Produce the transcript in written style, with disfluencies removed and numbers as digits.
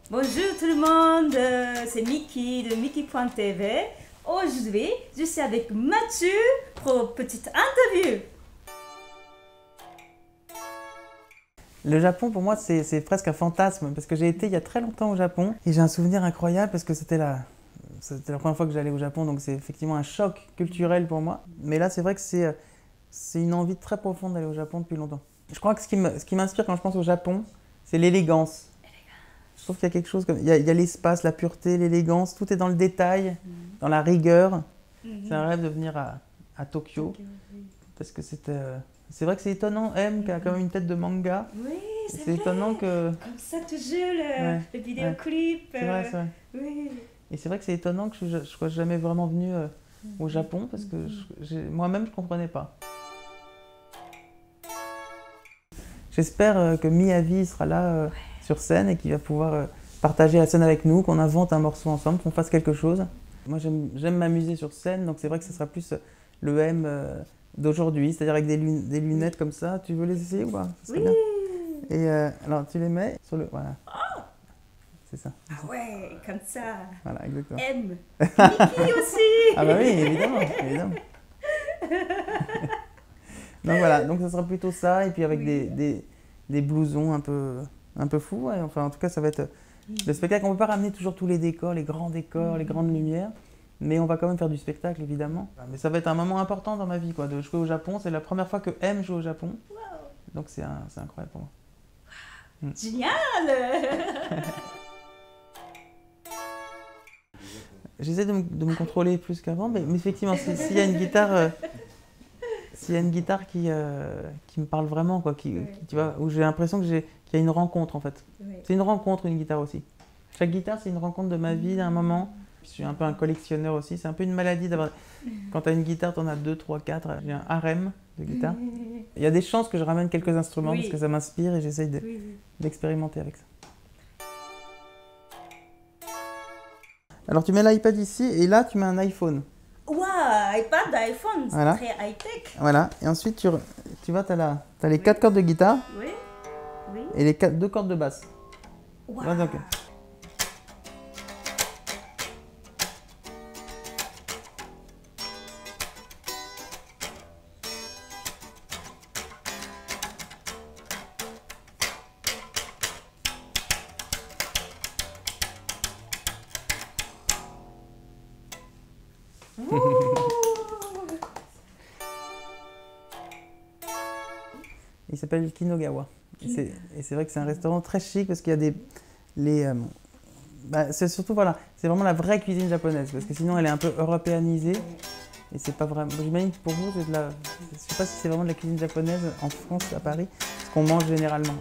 Bonjour tout le monde, c'est Mickey de Mickey.tv. Aujourd'hui, je suis avec Mathieu pour une petite interview. Le Japon, pour moi, c'est presque un fantasme parce que j'ai été il y a très longtemps au Japon et j'ai un souvenir incroyable parce que c'était la première fois que j'allais au Japon, donc c'est effectivement un choc culturel pour moi. Mais là, c'est vrai que c'est une envie très profonde d'aller au Japon depuis longtemps. Je crois que ce qui m'inspire quand je pense au Japon, c'est l'élégance. Je trouve qu'il y a quelque chose comme... Il y a l'espace, la pureté, l'élégance, tout est dans le détail, dans la rigueur. C'est un rêve de venir à Tokyo parce que c'est vrai que c'est étonnant, M qui a quand même une tête de manga. Oui, c'est étonnant que... Comme ça toujours, le vidéoclip. C'est vrai, c'est vrai. Oui. Et c'est vrai que c'est étonnant que je ne sois jamais vraiment venue au Japon parce que moi-même je ne comprenais pas. J'espère que Miyavi sera là sur scène et qu'il va pouvoir partager la scène avec nous, qu'on invente un morceau ensemble, qu'on fasse quelque chose. Moi j'aime m'amuser sur scène, donc c'est vrai que ce sera plus le M d'aujourd'hui, c'est-à-dire avec des lunettes comme ça. Tu veux les essayer ou pas? Oui. Bien. Et alors tu les mets sur le... Voilà. C'est ça. Ah ouais, comme ça. Voilà, exactement. M. Mickey aussi. Ah bah oui, évidemment, évidemment. Donc voilà, donc ça sera plutôt ça, et puis avec des blousons un peu fous. Ouais. Enfin, en tout cas, ça va être le spectacle. On ne peut pas ramener toujours tous les décors, les grands décors, les grandes lumières, mais on va quand même faire du spectacle, évidemment. Mais ça va être un moment important dans ma vie, quoi, de jouer au Japon. C'est la première fois que M joue au Japon, donc c'est incroyable pour moi. Génial. J'essaie de me contrôler plus qu'avant, mais effectivement, s'il y a une guitare... S'il y a une guitare qui me parle vraiment, quoi, tu vois, où j'ai l'impression qu'il y a une rencontre en fait. C'est une rencontre, une guitare aussi. Chaque guitare, c'est une rencontre de ma vie, d'un moment. Je suis un peu un collectionneur aussi. C'est un peu une maladie d'avoir... Quand tu as une guitare, tu en as 2, 3, 4. J'ai un harem de guitare. Il y a des chances que je ramène quelques instruments parce que ça m'inspire et j'essaye d'expérimenter avec ça. Alors tu mets l'iPad ici et là tu mets un iPhone. Waouh, iPad, iPhone, c'est très high-tech. Voilà, et ensuite tu vois, tu as les 4 cordes de guitare et les 2 cordes de basse. Wow. Ouais, donc. Il s'appelle Kinogawa. Et c'est vrai que c'est un restaurant très chic parce qu'il y a c'est surtout, voilà, c'est vraiment la vraie cuisine japonaise parce que sinon elle est un peu européanisée et c'est pas vraiment... J'imagine que pour vous, c'est de la... Je sais pas si c'est vraiment de la cuisine japonaise en France, à Paris, ce qu'on mange généralement.